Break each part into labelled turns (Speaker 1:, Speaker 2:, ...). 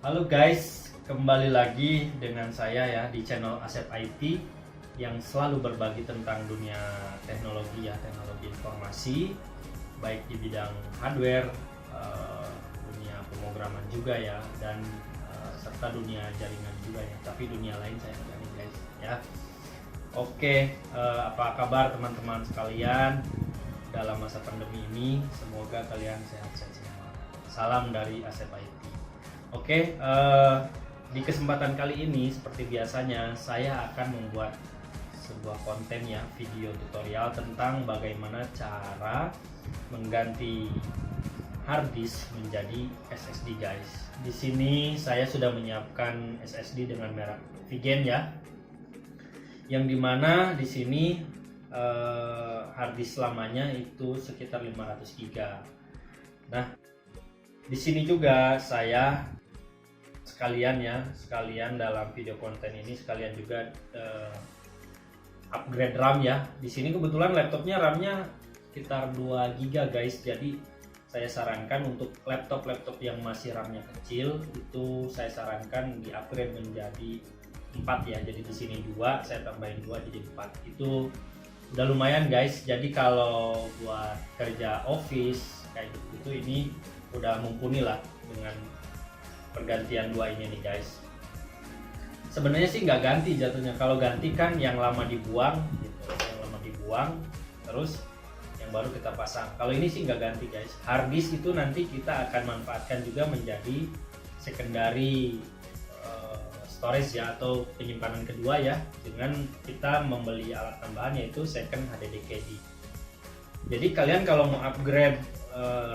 Speaker 1: Halo guys, kembali lagi dengan saya ya di channel Asep IT yang selalu berbagi tentang dunia teknologi ya, teknologi informasi, baik di bidang hardware, dunia pemrograman juga ya, dan serta dunia jaringan juga ya. Tapi dunia lain saya enggak nih guys ya. Oke, apa kabar teman-teman sekalian dalam masa pandemi ini? Semoga kalian sehat-sehat semua. Salam dari Asep IT. Oke, di kesempatan kali ini seperti biasanya saya akan membuat sebuah konten ya, video tutorial tentang bagaimana cara mengganti hard disk menjadi SSD guys. Di sini saya sudah menyiapkan SSD dengan merek Vigen ya, yang dimana di sini hard disk lamanya itu sekitar 500 GB. Nah, di sini juga saya sekalian dalam video konten ini sekalian juga upgrade RAM ya. Di sini kebetulan laptopnya RAM-nya sekitar 2 GB guys. Jadi saya sarankan untuk laptop yang masih RAM-nya kecil itu saya sarankan di upgrade menjadi 4 ya. Jadi di sini 2, saya tambahin 2 jadi 4. Itu udah lumayan guys. Jadi kalau buat kerja office kayak gitu ini udah mumpuni lah dengan pergantian 2 ini nih guys. Sebenarnya sih nggak ganti jatuhnya. Kalau ganti kan yang lama dibuang gitu, yang lama dibuang terus yang baru kita pasang. Kalau ini sih nggak ganti guys. Hard disk itu nanti kita akan manfaatkan juga menjadi secondary storage ya, atau penyimpanan kedua ya, dengan kita membeli alat tambahan yaitu second HDD caddy. Jadi kalian kalau mau upgrade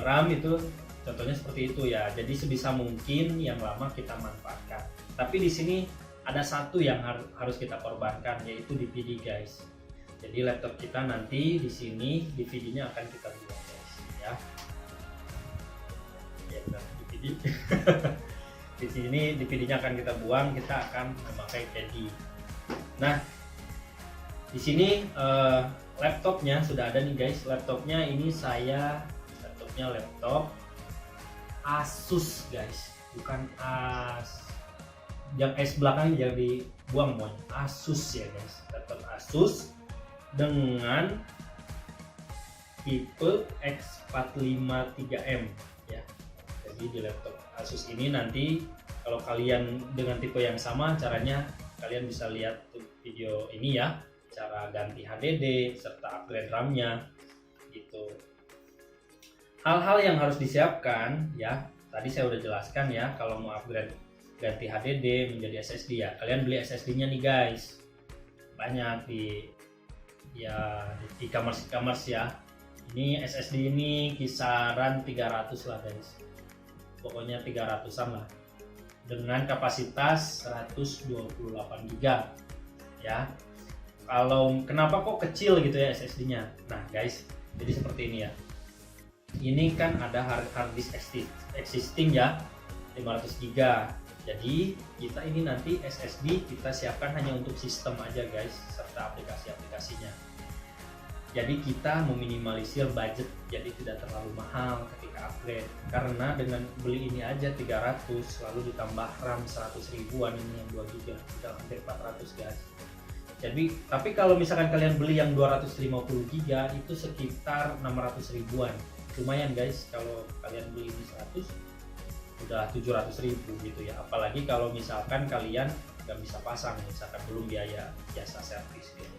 Speaker 1: RAM itu contohnya seperti itu ya. Jadi sebisa mungkin yang lama kita manfaatkan. Tapi di sini ada satu yang harus kita korbankan, yaitu DVD guys. Jadi laptop kita nanti di sini DVD-nya akan kita buang guys ya. Ya benar, DVD. Di sini DVD-nya akan kita buang, kita akan memakai CD. Nah, di sini laptopnya sudah ada nih guys. Laptopnya ini laptop Asus guys, bukan yang S belakang jangan dibuang mohon. Asus ya guys, laptop Asus dengan tipe X453M ya. Jadi di laptop Asus ini nanti kalau kalian dengan tipe yang sama, caranya kalian bisa lihat video ini ya, cara ganti HDD serta upgrade RAM-nya gitu. Hal-hal yang harus disiapkan ya, tadi saya udah jelaskan ya. Kalau mau upgrade ganti HDD menjadi SSD ya, kalian beli SSD-nya nih guys. Banyak di e-commerce ya. Ini SSD ini kisaran 300 lah guys. Pokoknya 300-an lah. Dengan kapasitas 128 GB ya. Kalau kenapa kok kecil gitu ya SSD-nya? Nah guys, jadi seperti ini ya. Ini kan ada hard disk existing ya, 500 GB. Jadi kita ini nanti SSD kita siapkan hanya untuk sistem aja guys, serta aplikasi-aplikasinya. Jadi kita meminimalisir budget, jadi tidak terlalu mahal ketika upgrade. Karena dengan beli ini aja 300, lalu ditambah RAM 100 ribuan, ini yang 2 GB, sudah hampir 400 guys. Jadi, tapi kalau misalkan kalian beli yang 250 GB itu sekitar 600 ribuan. Lumayan guys, kalau kalian beli ini 100 udah 700 ribu gitu ya. Apalagi kalau misalkan kalian nggak bisa pasang, misalkan belum biaya jasa servis gitu.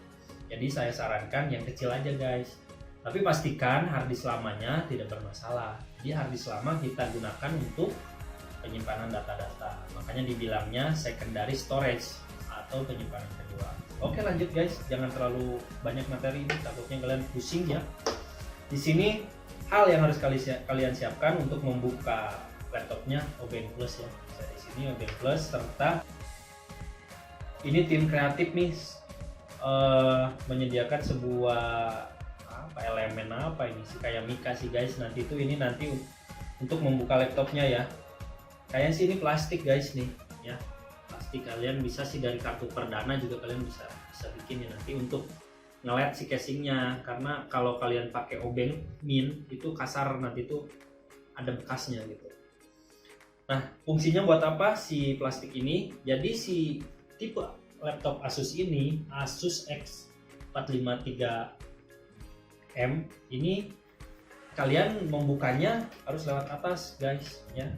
Speaker 1: Jadi saya sarankan yang kecil aja guys. Tapi pastikan harddisk lamanya tidak bermasalah. Jadi harddisk lama kita gunakan untuk penyimpanan data-data. Makanya dibilangnya secondary storage atau penyimpanan kedua. Oke lanjut guys, jangan terlalu banyak materi ini, takutnya kalian pusing ya. Di sini hal yang harus kalian siapkan untuk membuka laptopnya OBN Plus ya. Di sini OBN Plus, serta ini tim kreatif nih menyediakan sebuah elemen apa ini sih, kayak mika sih guys. Nanti untuk membuka laptopnya ya. Kayaknya sih ini plastik guys nih ya. Plastik, kalian bisa sih dari kartu perdana juga kalian bisa bikin ya nanti untuk nge-LED si casingnya. Karena kalau kalian pakai obeng min itu kasar, nanti tuh ada bekasnya gitu. Nah, fungsinya buat apa si plastik ini? Jadi si tipe laptop Asus ini, Asus X453M ini, kalian membukanya harus lewat atas guys ya.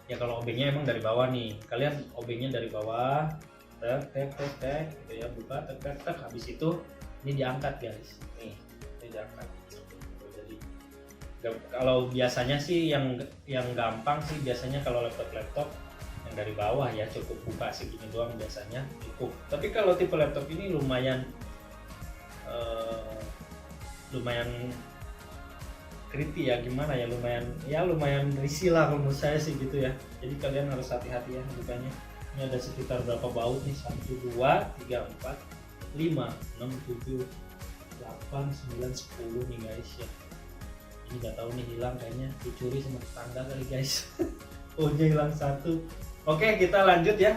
Speaker 1: Ya kalau obengnya emang dari bawah nih, kalian obengnya dari bawah, tek gitu ya, buka tek, habis itu ini diangkat guys, nih ini diangkat. Jadi kalau biasanya sih yang gampang sih biasanya kalau laptop yang dari bawah ya, cukup buka segini doang biasanya cukup. Tapi kalau tipe laptop ini lumayan creepy ya, gimana ya, lumayan risih lah kalau menurut saya sih gitu ya. Jadi kalian harus hati-hati ya bukanya. Ini ada sekitar berapa baut nih, 1, 2, 3, 4, 5, 6, 7, 8, 9, 10 nih guys ya. Ini nggak tahu nih hilang kayaknya, dicuri sama tetangga kali guys. Ohnya hilang 1. Oke, kita lanjut ya.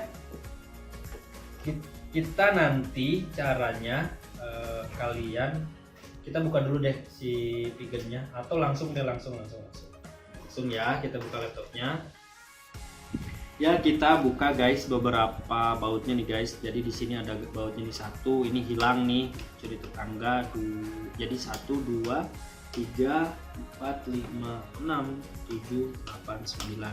Speaker 1: Kita nanti caranya kita buka dulu deh si figurnya, atau langsung ya kita buka laptopnya ya. Kita buka guys beberapa bautnya nih guys. Jadi di sini ada bautnya nih 1, ini hilang nih, curi tetangga. Jadi 1, 2, 3, 4, 5, 6, 7, 8, 9,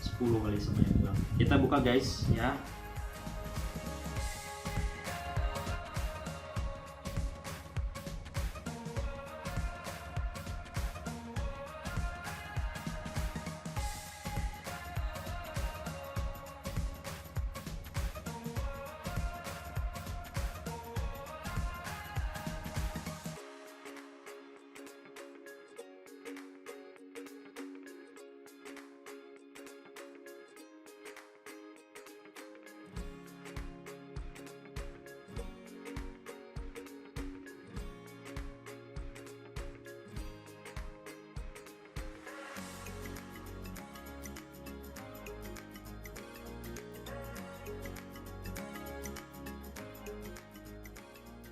Speaker 1: 10 kali sama yang hilang. Kita buka guys ya.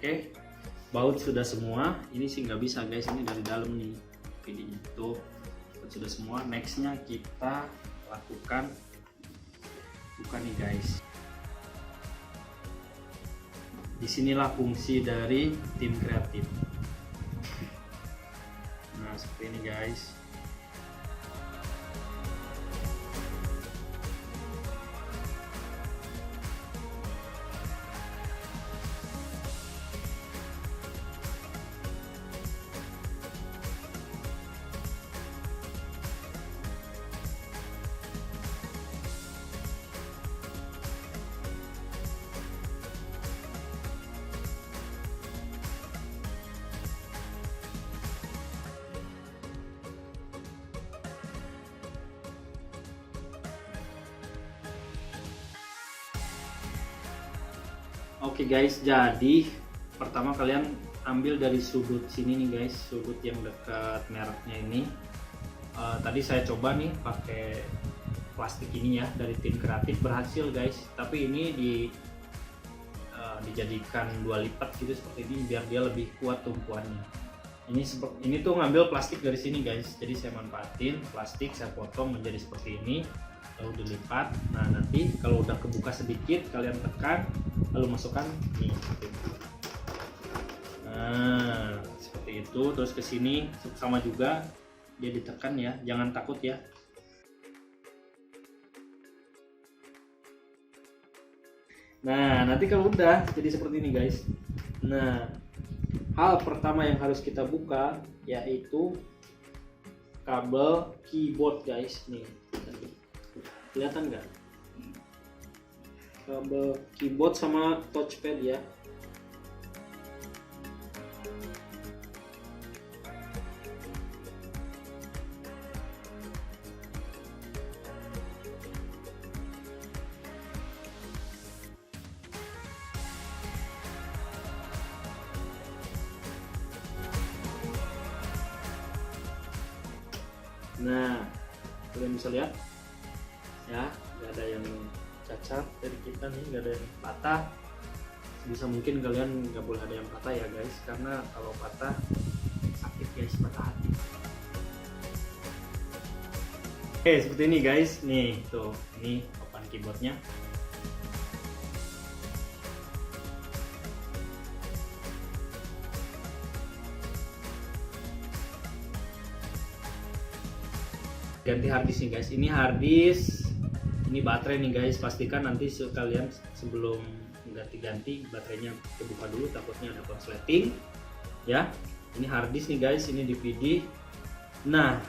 Speaker 1: Oke, baut sudah semua. Ini sih nggak bisa guys, ini dari dalam nih videonya tuh. Sudah semua. Nextnya kita lakukan buka nih guys. Disinilah fungsi dari tim kreatif. Nah seperti ini guys. Oke guys, jadi pertama kalian ambil dari sudut sini nih guys, sudut yang dekat mereknya ini. Tadi saya coba nih pakai plastik ini ya dari tim kreatif, berhasil guys. Tapi ini dijadikan 2 lipat gitu seperti ini biar dia lebih kuat tumpuannya. Ini tuh ngambil plastik dari sini guys. Jadi saya manfaatin plastik, saya potong menjadi seperti ini, lalu dilipat. Nah nanti kalau udah kebuka sedikit kalian tekan, lalu masukkan nih seperti itu. Nah seperti itu, terus ke sini sama juga dia ditekan ya, jangan takut ya. Nah nanti kalau udah jadi seperti ini guys. Nah hal pertama yang harus kita buka yaitu kabel keyboard guys. Nih kelihatan nggak? Kabel keyboard sama touchpad ya. Nah kalian bisa lihat ya, nggak ada yang cacat dari kita nih, nggak ada yang patah. Bisa mungkin kalian nggak boleh ada yang patah ya guys, karena kalau patah sakit guys, patah hati. Oke, seperti ini guys. Nih, tuh. Ini papan keyboardnya. Ganti harddisk nih guys. Ini harddisk, ini baterai nih guys. Pastikan nanti kalian sebelum ganti-ganti baterainya kebuka dulu, takutnya ada konsleting ya. Ini harddisk nih guys, ini DVD. Nah,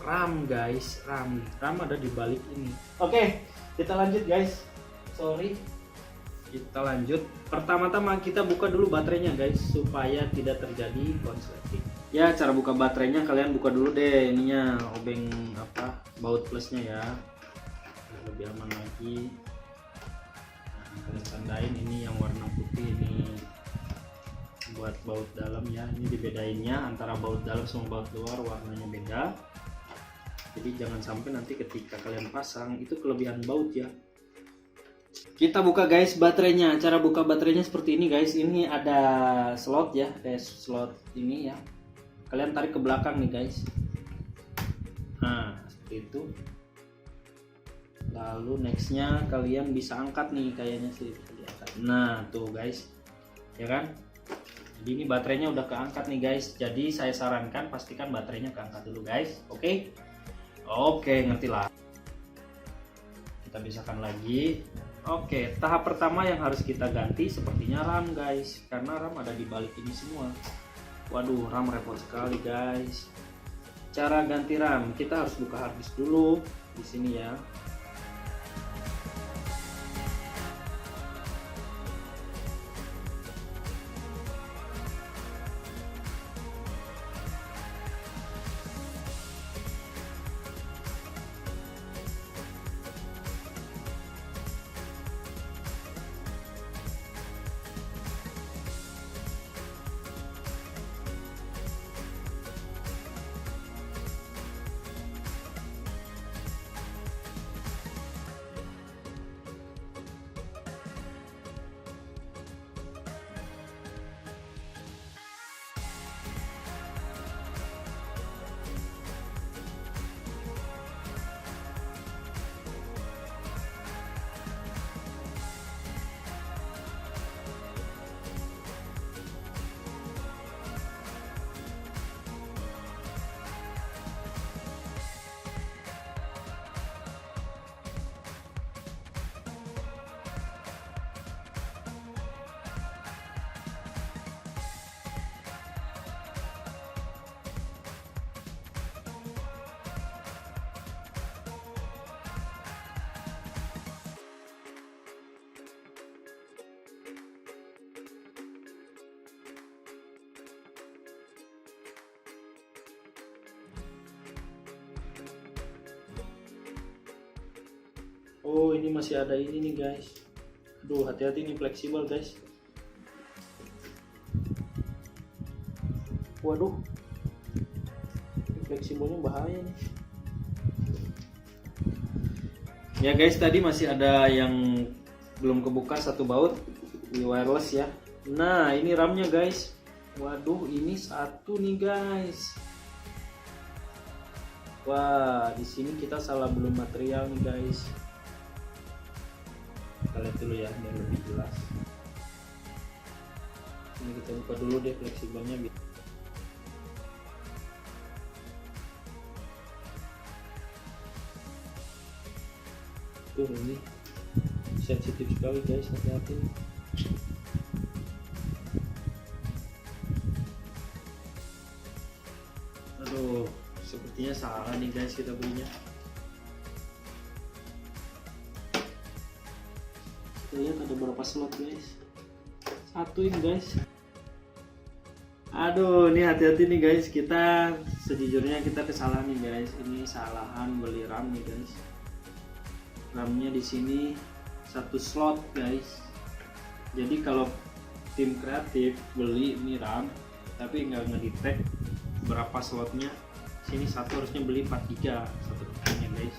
Speaker 1: RAM guys, RAM ada di balik ini. Oke, kita lanjut guys. Sorry, kita lanjut. Pertama-tama kita buka dulu baterainya guys, supaya tidak terjadi konsleting. Ya, cara buka baterainya kalian buka dulu deh ininya, obeng apa baut plusnya ya, lebih aman lagi. Nah, kalian tandain ini yang warna putih ini buat baut dalam ya. Ini dibedainnya antara baut dalam sama baut luar, warnanya beda. Jadi jangan sampai nanti ketika kalian pasang itu kelebihan baut ya. Kita buka guys baterainya. Cara buka baterainya seperti ini guys. Ini ada slot ya, slot ini ya. Kalian tarik ke belakang nih guys. Nah, seperti itu. Lalu nextnya kalian bisa angkat nih, kayaknya sih diangkat. Nah, tuh guys. Ya kan? Jadi ini baterainya udah keangkat nih guys. Jadi saya sarankan pastikan baterainya keangkat dulu guys. Oke? Oke, ngerti lah. Kita pisahkan lagi. Oke, tahap pertama yang harus kita ganti sepertinya RAM guys. Karena RAM ada di balik ini semua. Waduh, RAM repot sekali guys. Cara ganti RAM, kita harus buka harddisk dulu di sini ya. Oh, ini masih ada ini nih guys. Aduh, hati-hati nih, fleksibel guys. Waduh, ini fleksibelnya bahaya nih. Ya guys, tadi masih ada yang belum kebuka satu baut di wireless ya. Nah, ini RAM-nya guys. Waduh, ini satu nih guys. Wah, di sini kita salah belum material nih guys. Kita lihat dulu ya biar lebih jelas. Ini kita buka dulu deh fleksibelnya. Tuh, ini sensitif sekali guys, hati-hati. Aduh, sepertinya salah nih guys kita belinya. Lihat ada berapa slot guys, satu ini guys. Aduh, ini hati-hati nih guys, kita sejujurnya kita kesalahan nih guys. Ini salahan beli RAM nih guys. RAM-nya di sini satu slot guys. Jadi kalau tim kreatif beli ini RAM tapi nggak ngedetect berapa slotnya, sini satu harusnya beli 43 satu nya guys.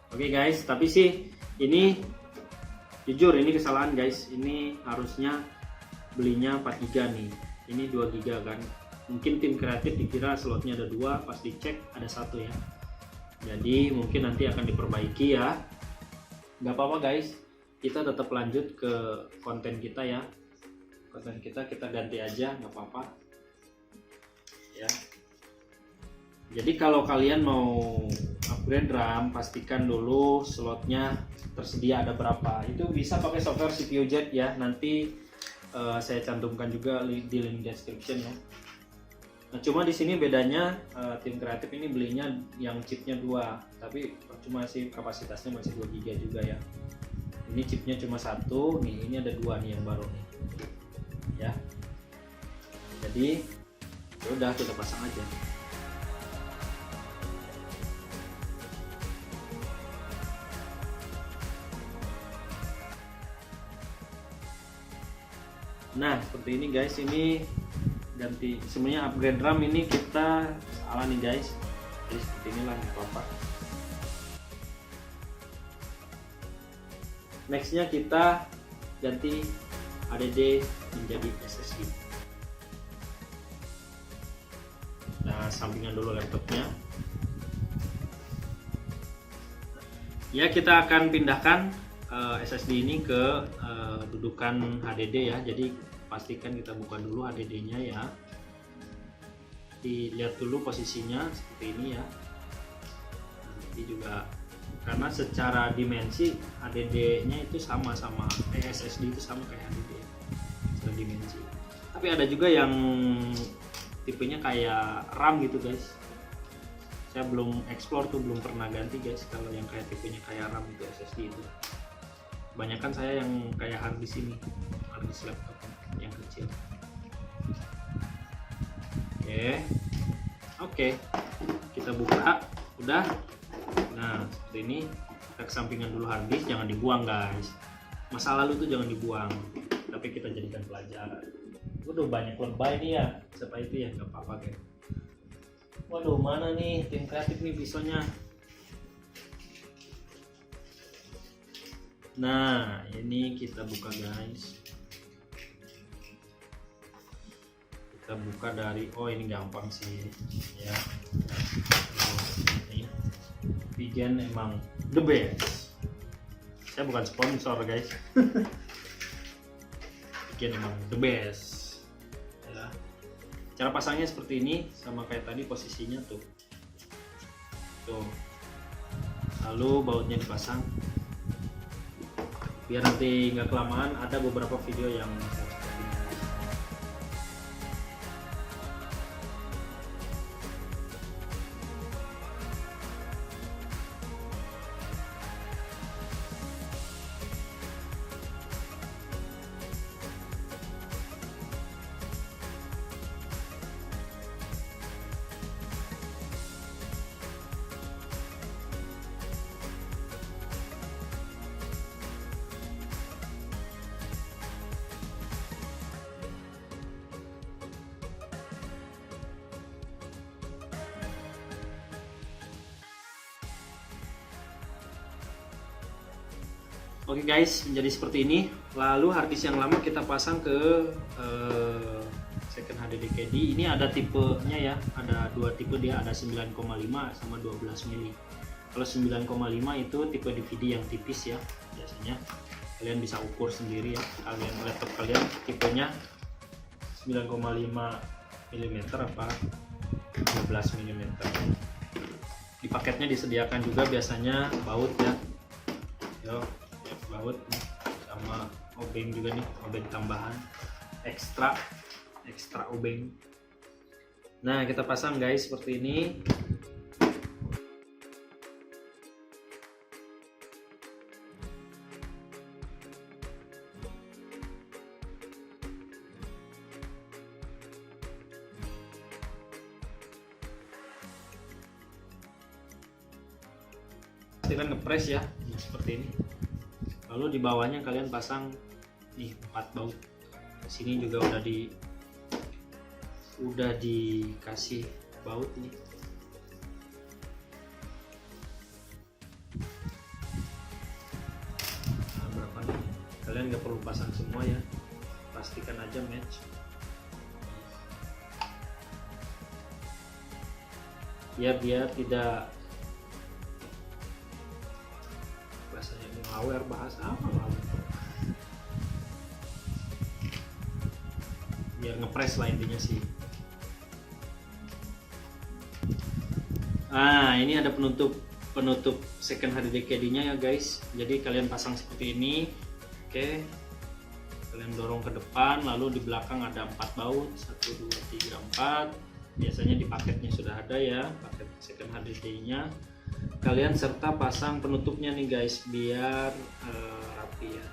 Speaker 1: Oke guys, tapi sih ini jujur ini kesalahan guys. Ini harusnya belinya 43 nih. Ini 2 GB kan. Mungkin tim kreatif dikira slotnya ada 2, pas dicek ada 1 ya. Jadi mungkin nanti akan diperbaiki ya. Gak apa-apa guys, kita tetap lanjut ke konten kita ya. Konten kita ganti aja, nggak apa-apa ya. Jadi kalau kalian mau upgrade RAM, pastikan dulu slotnya tersedia ada berapa. Itu bisa pakai software CPU Jet ya. Nanti saya cantumkan juga di link description ya. Nah, cuma di sini bedanya tim kreatif ini belinya yang chipnya 2, tapi cuma sih kapasitasnya masih 2 GB juga ya. Ini chipnya cuma 1, nih ini ada 2 nih yang baru nih. Ya. Jadi udah kita pasang aja. Nah, seperti ini guys, ini ganti semuanya upgrade RAM ini kita salah nih guys. Jadi seperti inilah apa. Nextnya kita ganti HDD menjadi SSD. Nah, sampingan dulu laptopnya. Ya, kita akan pindahkan SSD ini ke dudukan HDD ya. Jadi pastikan kita buka dulu HDD-nya ya. Dilihat dulu posisinya seperti ini ya. Jadi juga karena secara dimensi HDD-nya itu sama SSD itu sama kayak HDD secara dimensi. Tapi ada juga yang tipenya kayak RAM gitu guys. Saya belum explore tuh, belum pernah ganti guys. Kalau yang kayak tipenya kayak RAM itu SSD itu. Kebanyakan saya yang kayak hard disk ini, hard disk laptop yang kecil. Oke, kita buka, udah. Nah, seperti ini. Kita kesampingan dulu hard disk, jangan dibuang guys. Masa lalu tuh jangan dibuang, tapi kita jadikan pelajaran. Waduh, banyak lebay nih ya. Siapa itu ya, nggak apa-apa guys. Waduh, mana nih tim kreatif nih pisaunya. Nah, ini kita buka guys. Kita buka dari, oh ini gampang sih ya. Ini Vigen emang the best. Saya bukan sponsor guys. Vigen emang the best ya. Cara pasangnya seperti ini, sama kayak tadi posisinya tuh. Lalu bautnya dipasang. Biar nanti nggak kelamaan, ada beberapa video yang Oke guys, menjadi seperti ini. Lalu harddisk yang lama kita pasang ke second HDD Caddy. Ini ada tipenya ya, ada 2 tipe dia, ada 9,5 sama 12 mili. Kalau 9,5 itu tipe DVD yang tipis ya, biasanya kalian bisa ukur sendiri ya. Laptop kalian tipenya 9,5 mm apa 12 mm. Di paketnya disediakan juga biasanya baut ya. Baut sama obeng juga nih, obeng tambahan ekstra obeng. Nah, kita pasang guys seperti ini. Pastikan ngepres ya, seperti ini. Lalu di bawahnya kalian pasang nih 4 baut. Sini juga udah dikasih baut nih. Nah, berapa nih? Kalian nggak perlu pasang semua ya. Pastikan aja match. biar tidak bahasanya ngawer, bahasa apa biar ngepres lah intinya sih. Ini ada penutup second HDD nya ya guys. Jadi kalian pasang seperti ini. Oke, kalian dorong ke depan, lalu di belakang ada 4 baut, 1 2 3 4. Biasanya di paketnya sudah ada ya, paket second HDD nya. Kalian serta pasang penutupnya nih guys, biar rapi ya.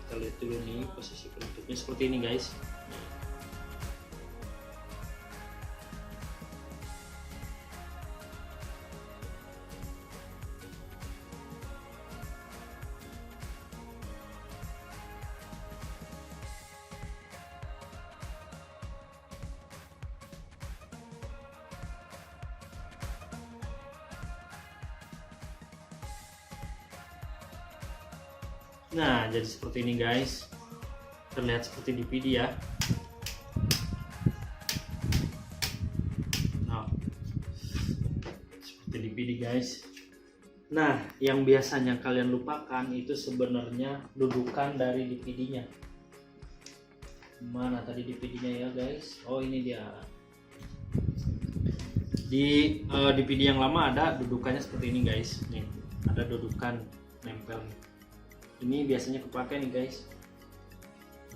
Speaker 1: Kita lihat dulu nih posisi penutupnya seperti ini guys. Nah, jadi seperti ini guys, terlihat seperti DVD ya. Nah, seperti DVD guys. Nah, yang biasanya kalian lupakan itu sebenarnya dudukan dari DVD-nya. Mana tadi DVD-nya ya guys? Oh, ini dia. Di DVD yang lama ada dudukannya seperti ini guys. Nih, ada dudukan nempel. Ini biasanya kepake nih guys.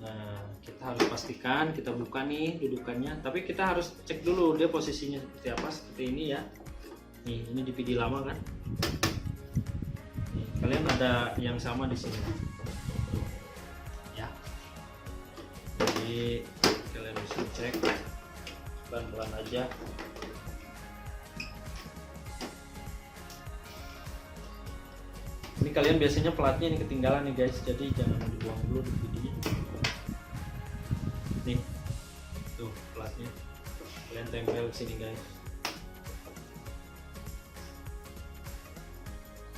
Speaker 1: Nah, kita harus pastikan, kita buka nih dudukannya, tapi kita harus cek dulu dia posisinya seperti apa, seperti ini ya. Nih, ini DVD lama kan. Nih, kalian ada yang sama di sini ya. Jadi kalian bisa cek pelan-pelan aja. Ini kalian biasanya platnya ini ketinggalan nih guys, jadi jangan dibuang dulu di videonya. Nih, tuh platnya, kalian tempel ke sini guys.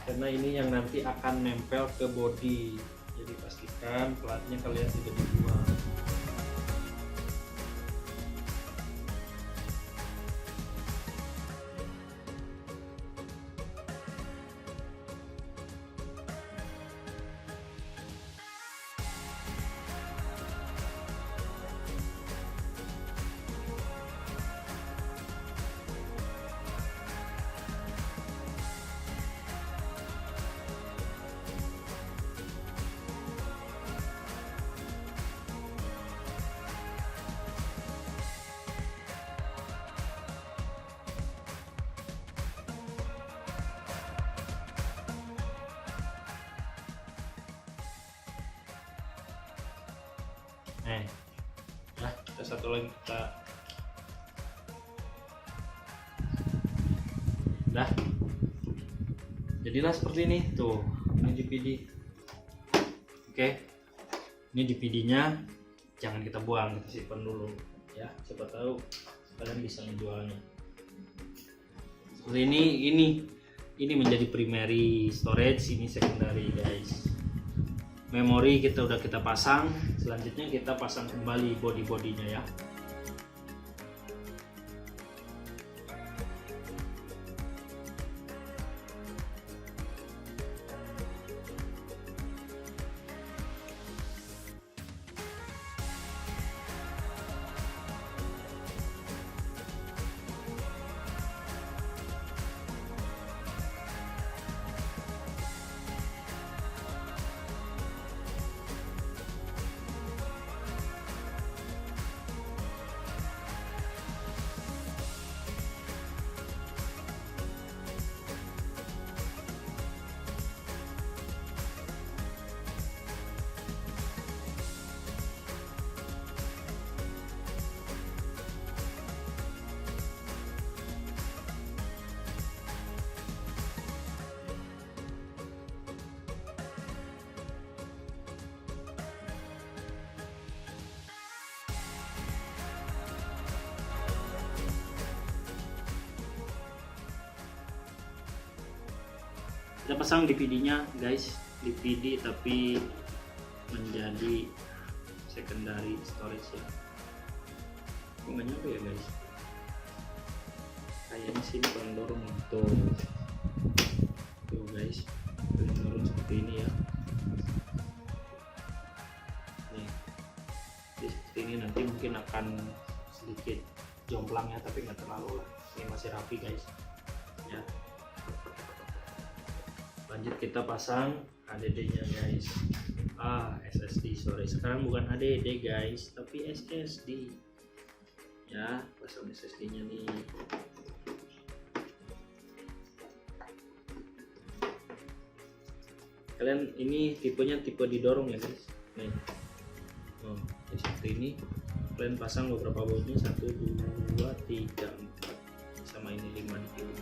Speaker 1: Karena ini yang nanti akan nempel ke body, jadi pastikan platnya kalian tidak dibuang. Nah, kita satu lagi kita dah jadilah seperti ini tuh. Ini DVD. Oke, ini DVD-nya jangan kita buang, kita simpan dulu ya, siapa tahu kalian bisa menjualnya. Seperti ini menjadi primary storage, ini secondary guys. Memori kita udah kita pasang, selanjutnya kita pasang kembali body-bodinya ya. Kita pasang DVD-nya guys, DVD tapi menjadi secondary storage ya. Kok nggak nyampe ya guys? kayaknya sini kurang dorong tuh guys, kurang dorong seperti ini ya. Nih, jadi seperti ini nanti mungkin akan sedikit jomplang ya, tapi nggak terlalu lah. Ini masih rapi guys ya. Lanjut kita pasang HDD nya guys. SSD, sorry, sekarang bukan HDD guys tapi SSD ya. Pasang SSD nya nih. Kalian ini tipenya tipe didorong ya guys. Nih, jadi seperti ini. Kalian pasang beberapa bautnya, 1 2 3 4 sama ini 5 di kiri.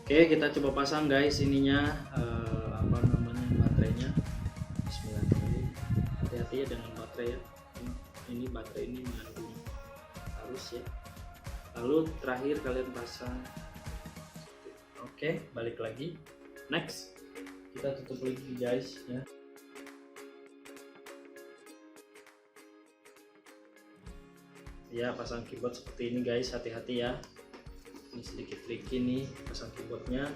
Speaker 1: Oke, kita coba pasang guys ininya, apa namanya, baterainya. Bismillahirrahmanirrahim. Hati-hati ya dengan baterai ya. Ini baterai ini mengandung arus ya. Lalu terakhir kalian pasang. Oke, balik lagi. Next, kita tutup lagi guys ya. Ya, pasang keyboard seperti ini guys, hati-hati ya. Ini sedikit tricky nih pasang keyboardnya.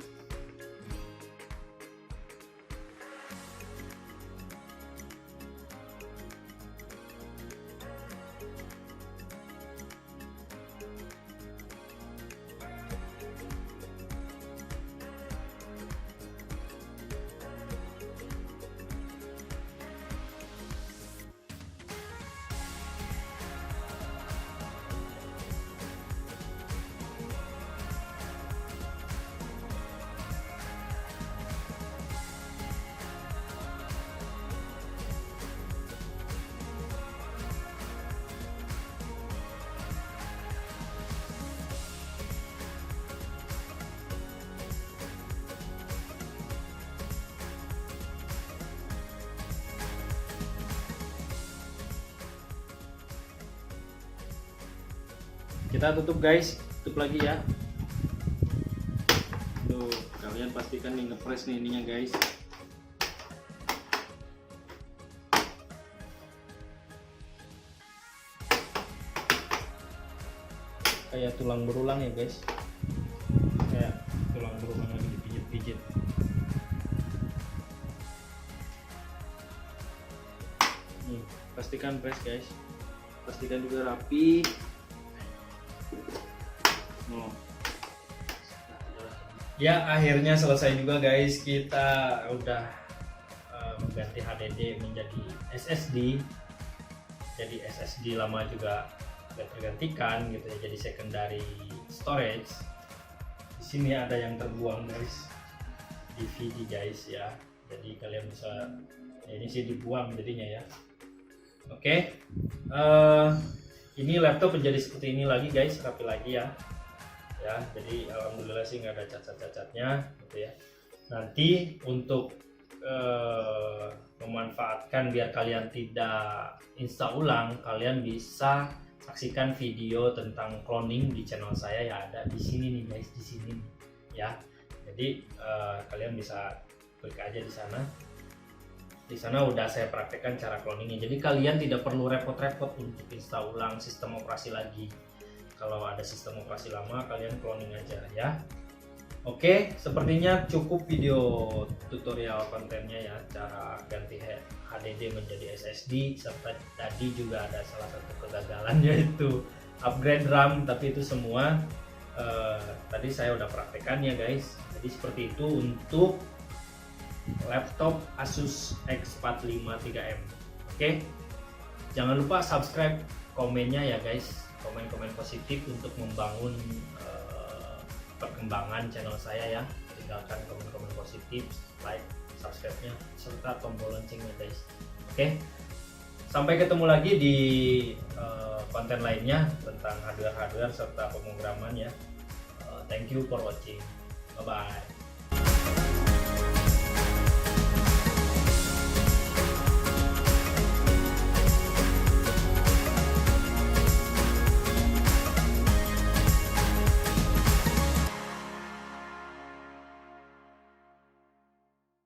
Speaker 1: Kita tutup guys, tutup lagi ya. Tuh, kalian pastikan nih ngepres nih ininya guys. Kayak tulang berulang ya guys. Kayak tulang berulang lagi dipijit-pijit. Nih, pastikan press guys. Pastikan juga rapi. Ya, akhirnya selesai juga guys. Kita udah mengganti HDD menjadi SSD. Jadi SSD lama juga udah tergantikan gitu ya, jadi secondary storage. Di sini ada yang terbuang guys, DVD guys ya. Jadi kalian bisa ya, ini sih dibuang jadinya ya. Oke. Ini laptop menjadi seperti ini lagi guys, rapi lagi ya. Ya, jadi alhamdulillah sih nggak ada cacat-cacatnya gitu ya. Nanti untuk memanfaatkan biar kalian tidak install ulang, kalian bisa saksikan video tentang cloning di channel saya ya, ada di sini nih guys, di sini nih, ya. Jadi kalian bisa klik aja di sana. Di sana udah saya praktekkan cara cloningnya. Jadi kalian tidak perlu repot-repot untuk install ulang sistem operasi lagi. Kalau ada sistem operasi lama, kalian cloning aja ya. Oke, sepertinya cukup video tutorial kontennya ya, cara ganti HDD menjadi SSD, serta tadi juga ada salah satu kegagalan yaitu upgrade RAM, tapi itu semua tadi saya udah praktekkan ya guys. Jadi seperti itu untuk laptop Asus X45 3M. Oke, jangan lupa subscribe, komennya ya guys, komen-komen positif untuk membangun perkembangan channel saya ya. Tinggalkan komen-komen positif, like, subscribe-nya, serta tombol loncengnya guys. Oke, sampai ketemu lagi di konten lainnya tentang hardware serta pemrograman ya. Thank you for watching, bye bye.